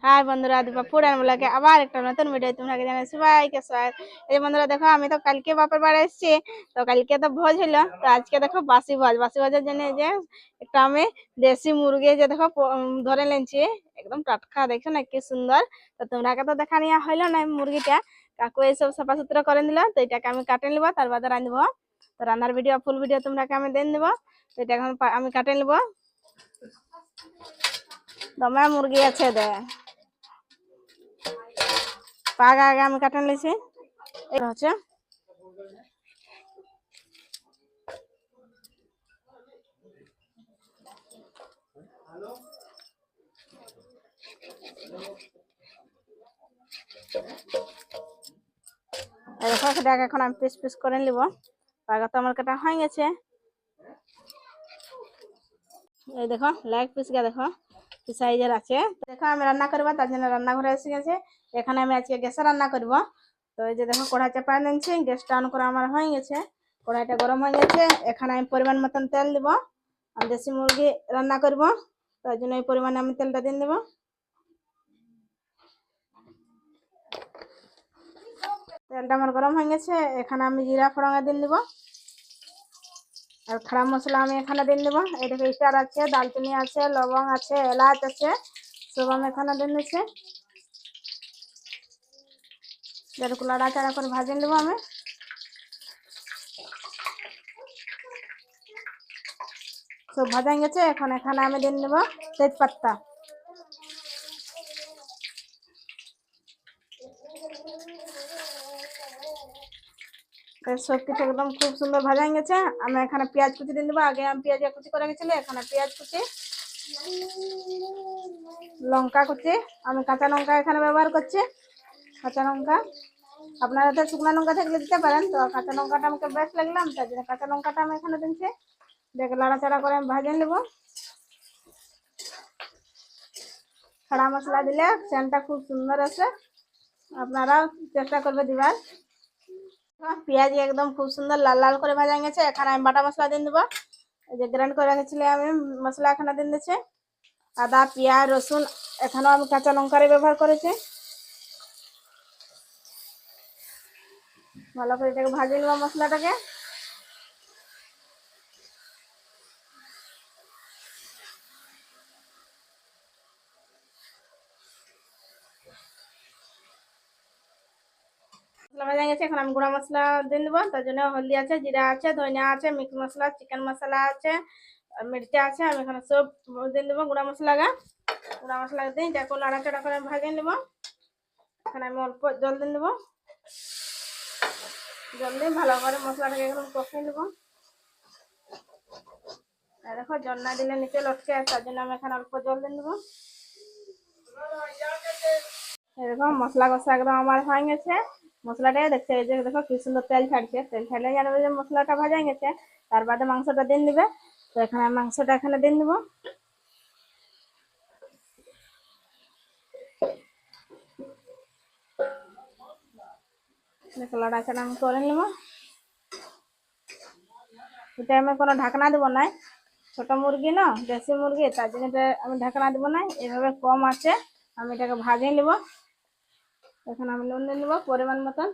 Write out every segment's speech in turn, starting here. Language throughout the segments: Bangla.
হাই বন্ধুরা, দীপা ফুড অ্যান্ড ব্লগে আবার একটা নতুন ভিডিও তোমাকে জানাই সবাইকে স্বাগত। এই বন্ধুরা দেখো, আমি তো কালকে বাপের বাড়ি এসেছি। তো কালকে তো ভোজ হলো, তো আজকে দেখো বাসি ভোজের জন্য এই যে একটা আমি দেশি মুরগি যে দেখো ধরে নিয়েছি, একদম টাটকা, দেখছো না কি সুন্দর। তো তোমরাকে তো দেখা নিয়ে হইলো না মুরগিটা, কাকু এইসব সাফা সুতরা করে নিল। তো এটাকে আমি কাটে নিবো, তার বাদে রাঁধবো। তো রান্নার ভিডিও ফুল ভিডিও তোমরাকে আমি দিয়ে দেবো। তো এটা এখন আমি কাটে নিবো। দমে মুরগি আছে দে, পাগ আগে আমি কাটে নিয়েছি। এটা হচ্ছে দেখো, সেটাকে এখন আমি পিস পিস করে নিব। পাগা তো আমার কাটা হয়ে গেছে। এই দেখো লেগ পিস গা দেখো কি সাইজের আছে। দেখো আমি রান্না করবো, তার জন্য রান্নাঘরে এসে গেছে। এখানে আমি আজকে গ্যাসে রান্না করব। তো এই যে দেখো কড়াই চাপায় নিচ্ছি, গ্যাসটা অন করা আমার হয়ে গেছে। কড়াইটা গরম হয়ে গেছে, এখানে আমি পরিমাণ মতন তেল দিব। আমি দেশি মুরগি রান্না করব, তার জন্য এই পরিমাণে আমি তেলটা দিয়ে দেবো। তেলটা আমার গরম হয়ে গেছে, এখানে আমি জিরা ফোড়নে দিয়ে দেবো। আর খাড়া মশলা আমি এখানে দিয়ে দেবো। এই দেখো স্টার আছে, দালচিনি আছে, লবং আছে, এলাচ আছে, সব আমি এখানে দিয়ে দিচ্ছি। যেটুকু লাড়াচাড়া করে ভাজে নেবো আমি। সব ভাজা গেছে, এখন এখানে আমি দিয়ে নেবো তেজপাতা। সব কিছু একদম খুব সুন্দর ভাজা গেছে। আমি এখানে পেঁয়াজ কুচি দিয়ে দেবো। আগে আমি পেঁয়াজ কুচি করে গেছিলো, এখানে পেঁয়াজ কুচি, লঙ্কা কুচি, আমি কাঁচা লঙ্কা এখানে ব্যবহার করছি। কাঁচা লঙ্কা আপনারা তো শুকনো লঙ্কা থাকলে দিতে পারেন, তো কাঁচা লঙ্কাটা আমাকে বেশ লাগলাম, তার জন্য কাঁচা লঙ্কাটা আমি এখানে দিচ্ছি। দেখে লাড়াচাড়া করে আমি ভাজে নেবো। খাড়া মশলা দিলে সেন্টটা খুব সুন্দর আসে, আপনারাও চেষ্টা করবে দিবার। পেঁয়াজ একদম খুব সুন্দর লাল লাল করে ভাজা গেছে, এখানে আমি বাটা মশলা দিয়ে দেবো। এই যে গ্রাইন্ড করে রেখেছিলাম আমি মশলা এখানে দিয়ে দিচ্ছি। আদা, পেঁয়াজ, রসুন, এখানেও আমি কাঁচা লঙ্কারে ব্যবহার করেছি। ভালো করে এটাকে ভাজে নেবো মশলাটাকে। মশলা ভাজা গেছে, এখন আমি গুঁড়া মশলা দিয়ে দেবো। তার জন্য হলদি আছে, জিরা আছে, ধনিয়া আছে, মিক্স মশলা, চিকেন মশলা আছে, মির্চা আছে, আমি এখানে সব দিয়ে দেবো। গুঁড়া মশলা দিয়ে এটাকে নাড়াচাড়া করে ভাজে নেবো। এখানে আমি অল্প জল দিয়ে দেবো। জল দিয়ে ভালো করে মশলাটাকে একদম কষিয়ে নেবো। দেখো জল না দিলে নিচে লটকে, তার জন্য আমি এখানে অল্প জল দিয়ে দেবো। এরকম মশলা কষা একদম আমার হয়ে গেছে। মশলাটা দেখতে, এই যে দেখো কি সুন্দর তেল ছাড়ছে, তেল ছাড়লে জানবে যে মশলাটা ভাজা গেছে। তার বাদে মাংসটা দিয়ে দিবে। তো এখানে মাংসটা এখানে দিয়ে দেবো। দেখো লাড়াচাড়া আমি করে নেবো। এটা আমি কোনো ঢাকনা দেবো না, ছোট মুরগি না, দেশি মুরগি, তার জন্য আমি ঢাকনা দেবো না। এভাবে কম আছে আমি এটাকে ভাজে নেবো। এখন আমি নুন দিয়ে নেবো পরিমাণ মতন।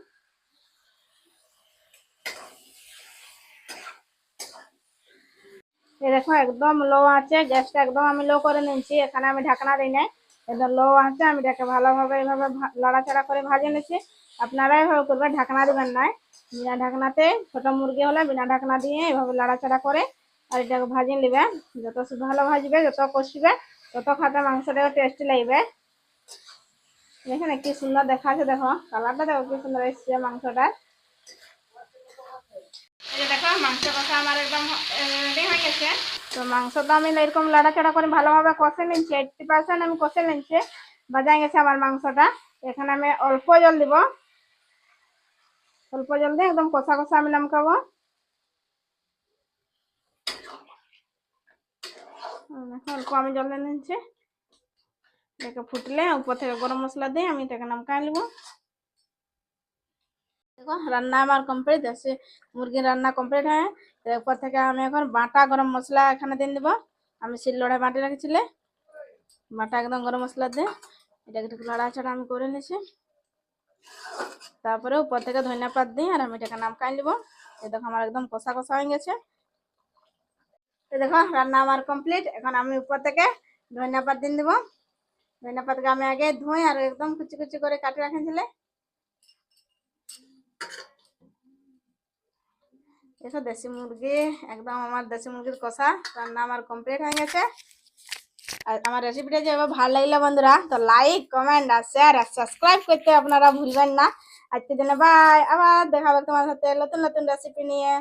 এই দেখো একদম লো আছে, গ্যাসটা একদম আমি লো করে নিয়েছি। এখানে আমি ঢাকনা দিই নাই, একদম লো আছে। আমি এটাকে ভালোভাবে এইভাবে লাড়াচাড়া করে ভাজে নিচ্ছি। আপনারা এভাবে করবে, ঢাকনা দিবেন না। বিনা ঢাকনাতে, ছোট মুরগি হলে বিনা ঢাকনা দিয়ে এভাবে লাড়াচাড়া করে আর এটাকে ভাজে নেবে। যত ভালো ভাজবে, যত কষবে, তত খাতে মাংসটাও টেস্টি লাগবে। এখানে কি সুন্দর দেখাচ্ছে, দেখো কালারটা দেখো কি সুন্দর এসছে মাংসটা। দেখো মাংস কষা আমার একদম রেডি হয়ে গেছে। তো মাংসটা আমি এরকম লাড়াচাড়া করে ভালোভাবে কষে নিচ্ছি। 80% আমি কষে নিচ্ছি, ভাজা গেছে আমার মাংসটা। এখানে আমি অল্প জল দিব। অল্প জল দিয়ে একদম কষা কষা আমি নামকাবো। অল্প আমি জল দিয়ে নিচ্ছি। এটাকে ফুটলে উপর থেকে গরম মশলা দিয়ে আমি এটাকে নামকাই নেব। দেখো রান্না আমার কমপ্লিট আছে, মুরগির রান্না কমপ্লিট হয়। এরপর থেকে আমি এখন বাটা গরম মশলা এখানে দিয়ে দেবো। আমি শিলনোড়ায় বাটি রেখেছিলে, বাটা একদম গরম মশলা দিয়ে এটাকে একটু লড়াচড়া আমি করে নিছি। তারপরে উপর থেকে ধনিয়া পাত দিই আর আমি এটাকে নামকাই নিব। এই দেখো আমার একদম কষা কষা হয়ে গেছে। এই দেখো রান্না আমার কমপ্লিট। এখন আমি উপর থেকে ধনিয়া পাত দিয়ে দিব। ধনিয়া পাতকে আমি আগে ধুই আর একদম কুচি কুচি করে কাটি রাখিছিলে। দেখো দেশি মুরগি, একদম আমার দেশি মুরগির কষা রান্না আমার কমপ্লিট হয়ে গেছে। আর আমার রেসিপিটা যে ভালো লাগলো বন্ধুরা, তো লাইক কমেন্ট আর শেয়ার আর সাবস্ক্রাইব করতে আপনারা ভুলবেন না। আজকের জন্য বাই, আবার দেখা হবে তোমার সাথে নতুন নতুন রেসিপি নিয়ে।